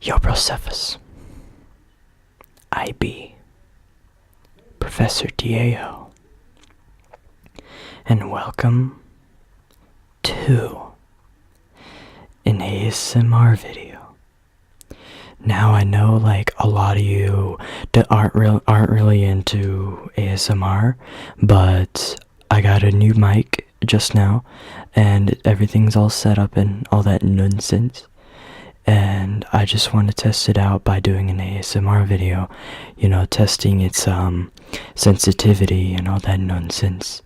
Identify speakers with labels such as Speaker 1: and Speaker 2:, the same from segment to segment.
Speaker 1: Yo, Brocephus. IB. Professor D.A.O. And welcome to an ASMR video. Now I know a lot of you that aren't really into ASMR, but I got a new mic just now and everything's all set up and all that nonsense. And I just want to test it out by doing an ASMR video, testing its sensitivity and all that nonsense.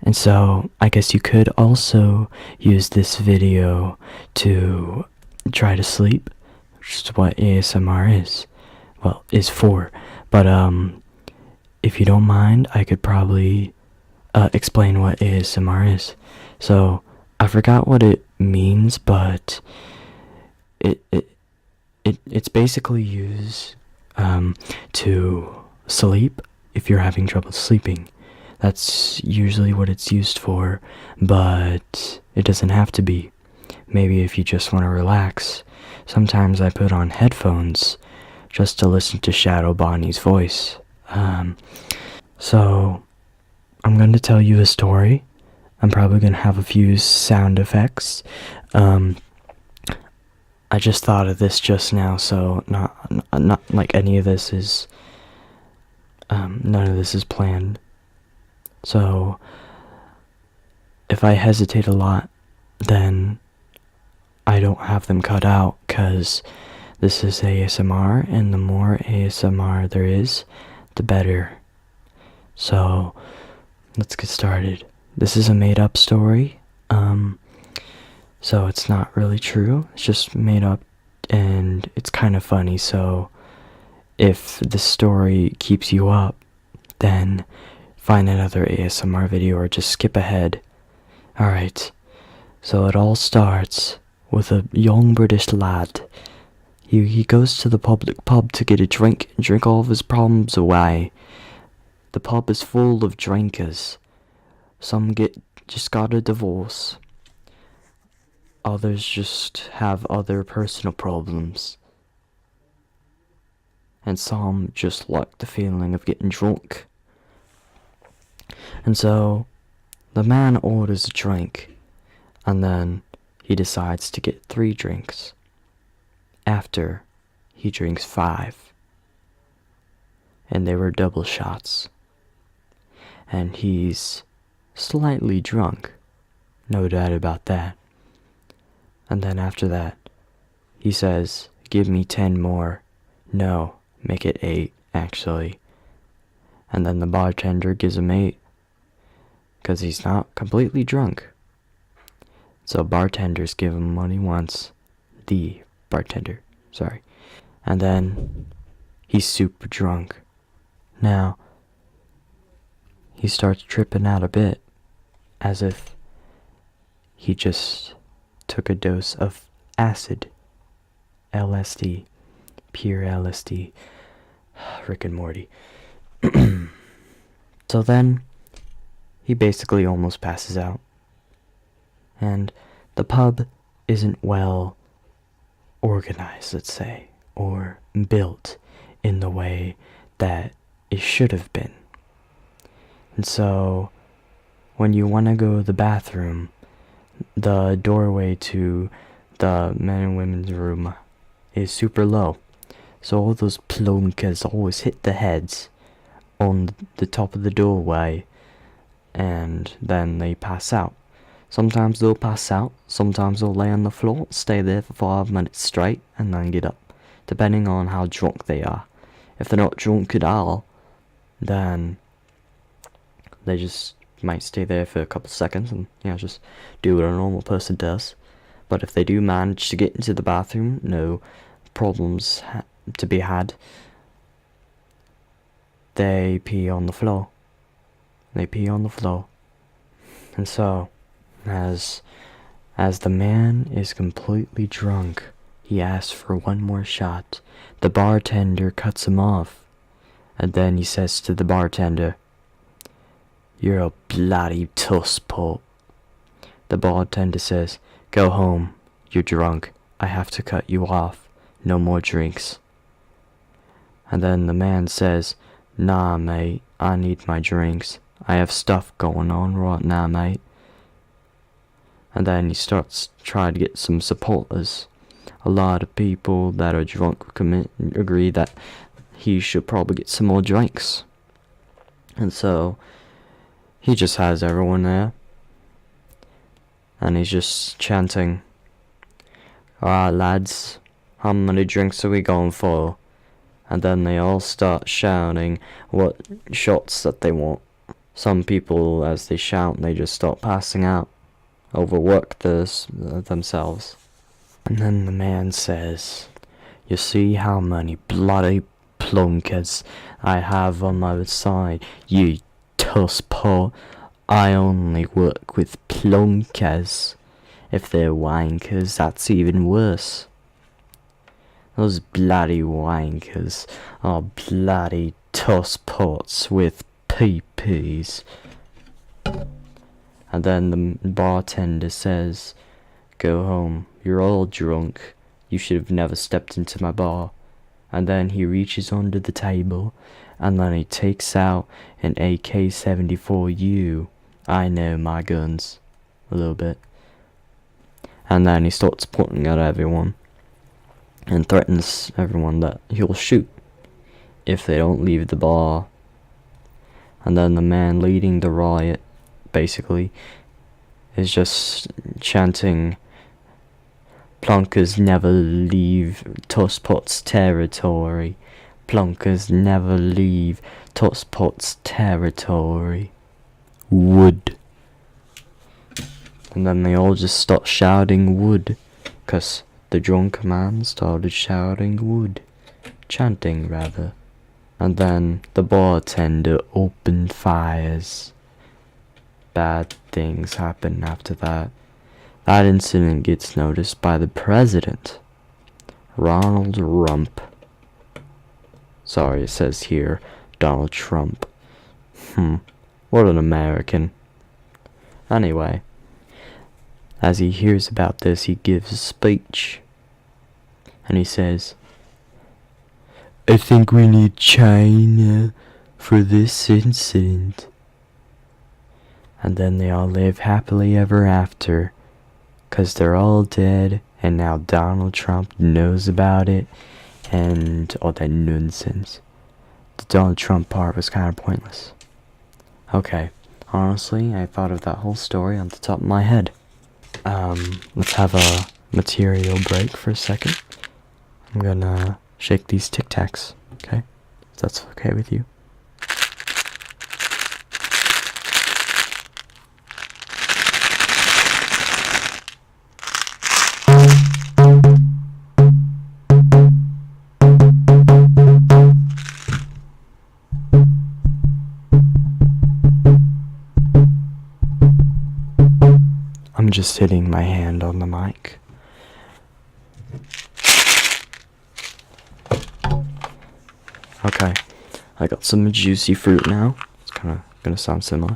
Speaker 1: And so I guess you could also use this video to try to sleep, which is what ASMR is for. But if you don't mind, I could probably explain what ASMR is. So I forgot what it means, but it's basically used to sleep if you're having trouble sleeping. That's usually what it's used for, but it doesn't have to be. Maybe if you just want to relax. Sometimes I put on headphones just to listen to Shadow Bonnie's voice. So I'm going to tell you a story. I'm probably going to have a few sound effects. I just thought of this just now, so not like any of this is none of this is planned. So if I hesitate a lot, then I don't have them cut out, cause this is ASMR, and the more ASMR there is, the better. So let's get started. This is a made-up story. So it's not really true, it's just made up, and it's kind of funny, so if the story keeps you up, then find another ASMR video or just skip ahead. Alright, so it all starts with a young British lad. He goes to the public pub to get a drink and drink all of his problems away. The pub is full of drinkers. Some just got a divorce. Others just have other personal problems. And some just like the feeling of getting drunk. And so, the man orders a drink, and then he decides to get 3 drinks. After, he drinks 5. And they were double shots. And he's slightly drunk. No doubt about that. And then after that, he says, give me 10 more. No, make it 8, actually. And then the bartender gives him 8, because he's not completely drunk. So bartenders give him what he wants. The bartender, sorry. And then he's super drunk. Now, he starts tripping out a bit, as if he just took a dose of acid. LSD. Pure LSD. Rick and Morty. So then, he basically almost passes out. And the pub isn't well organized, let's say, or built in the way that it should have been. And so, when you want to go to the bathroom, the doorway to the men and women's room is super low. So all those plunkas always hit the heads on the top of the doorway, and then they pass out. Sometimes they'll pass out, sometimes they'll lay on the floor, stay there for 5 minutes straight, and then get up, depending on how drunk they are. If they're not drunk at all, then they just might stay there for a couple seconds and just do what a normal person does. But if they do manage to get into the bathroom, no problems to be had. They pee on the floor. And so, as the man is completely drunk, he asks for one more shot. The bartender cuts him off, and then he says to the bartender, "You're a bloody tosspot." The bartender says, "Go home, you're drunk. I have to cut you off. no more drinks. And then the man says, nah, mate, I need my drinks. I have stuff going on right now, mate. And then he starts trying to get some supporters. A lot of people that are drunk agree that he should probably get some more drinks. And so he just has everyone there. And he's just chanting, alright lads, how many drinks are we going for? And then they all start shouting what shots that they want. Some people, as they shout, they just start passing out, overwork themselves. And then the man says, you see how many bloody plunkers I have on my side, you tosspot. I only work with plunkers. If they're wankers, that's even worse. Those bloody wankers are bloody tosspots with pee-pees. And then the bartender says, go home, you're all drunk. You should have never stepped into my bar. And then he reaches under the table, and then he takes out an AK-74U. I know my guns a little bit. And then he starts pointing at everyone and threatens everyone that he'll shoot if they don't leave the bar. And then the man leading the riot, basically, is just chanting, plunkers never leave Tosspot's territory. Plunkers never leave Tosspot's territory. Wood. And then they all just start shouting wood, 'cause the drunk man started shouting wood. Chanting, rather. And then the bartender opened fires. Bad things happen after that. That incident gets noticed by the president, Ronald Rump. Sorry, it says here, Donald Trump. What an American. Anyway, as he hears about this, he gives a speech. And he says, I think we need China for this incident. And then they all live happily ever after, 'cause they're all dead, and now Donald Trump knows about it, and all that nonsense. The Donald Trump part was kind of pointless. Okay, honestly, I thought of that whole story on the top of my head. Let's have a material break for a second. I'm gonna shake these Tic Tacs, okay? If that's okay with you. I'm just hitting my hand on the mic. Okay, I got some juicy fruit now. It's kind of gonna sound similar.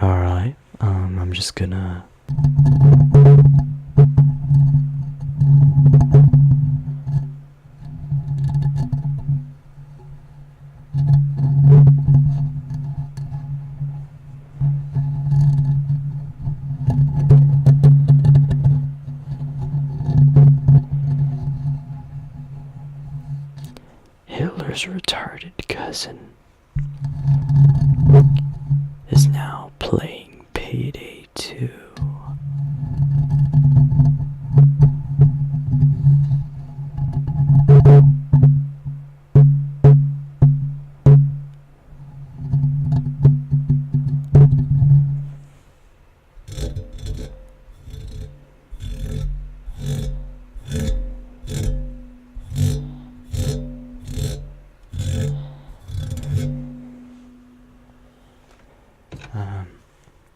Speaker 1: Alright, I'm just gonna... Hitler's retarded cousin is now playing Payday 2.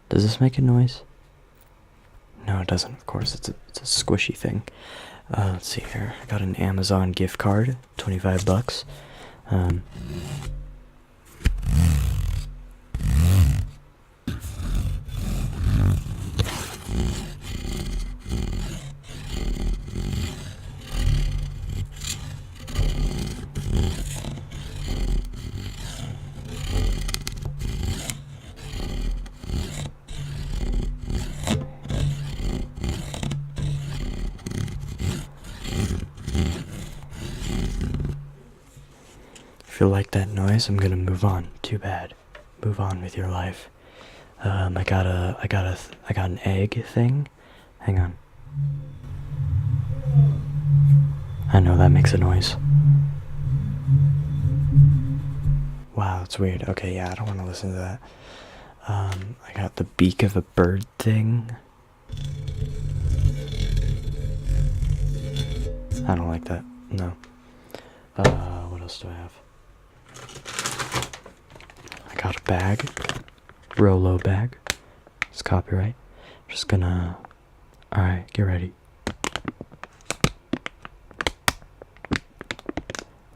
Speaker 1: Does this make a noise? No, it doesn't, of course. It's a squishy thing. Let's see here. I got an Amazon gift card, $25. you like that noise, I'm gonna move on. Too bad. Move on with your life. I got an egg thing. Hang on. I know that makes a noise. Wow, that's weird. Okay, yeah, I don't want to listen to that. I got the beak of a bird thing. I don't like that. No. What else do I have? I got a bag. Rolo bag. It's copyright. Just gonna... Alright, get ready.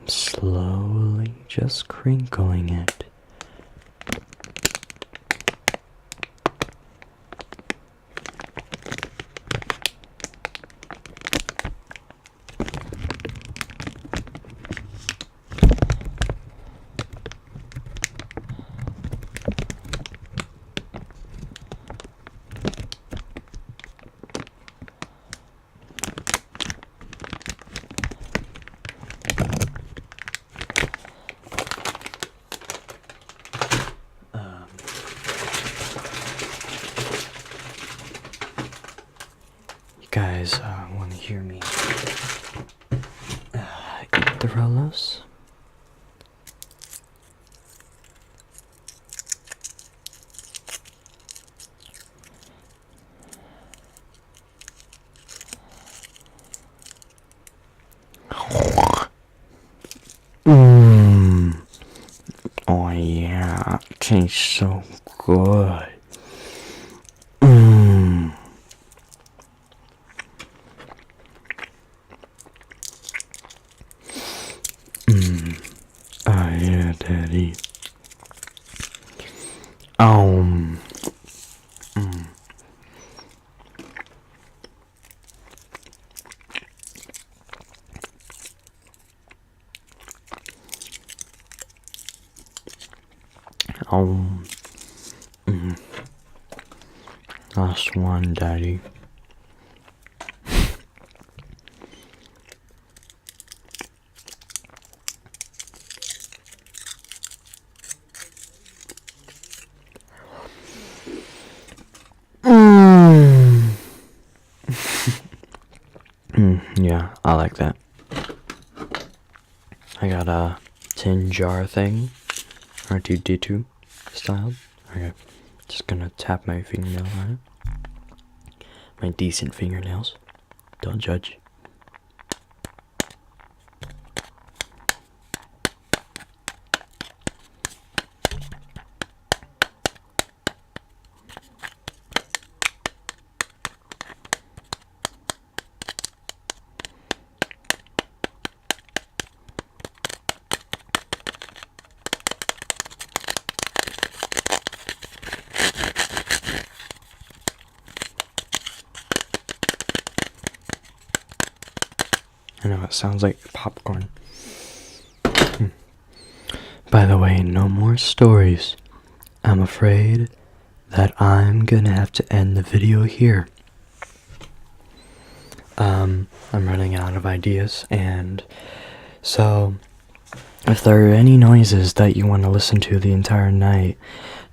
Speaker 1: I'm slowly just crinkling it. Guys, want to hear me eat the Rolos? Oh yeah, it tastes so good. Oh yeah, Daddy. Mm. Last one, Daddy. Yeah, I like that. I got a tin jar thing, R2D2 style. Okay, just gonna tap my fingernail on it. My decent fingernails. Don't judge. I know it sounds like popcorn. By the way, no more stories. I'm afraid that I'm gonna have to end the video here. I'm running out of ideas, and so if there are any noises that you want to listen to the entire night,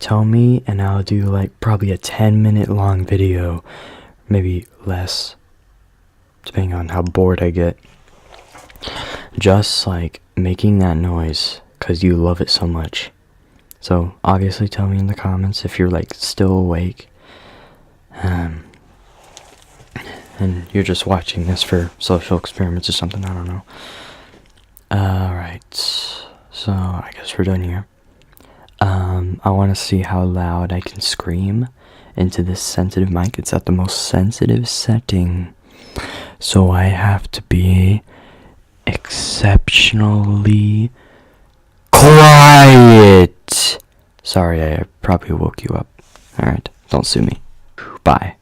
Speaker 1: tell me and I'll do like probably a 10-minute long video, maybe less, depending on how bored I get. Just like making that noise because you love it so much. So obviously tell me in the comments if you're like still awake and you're just watching this for social experiments or something, I don't know. Alright, so I guess we're done here. I want to see how loud I can scream into this sensitive mic. It's at the most sensitive setting, so I have to be exceptionally quiet. Sorry, I probably woke you up. Alright, don't sue me. Bye.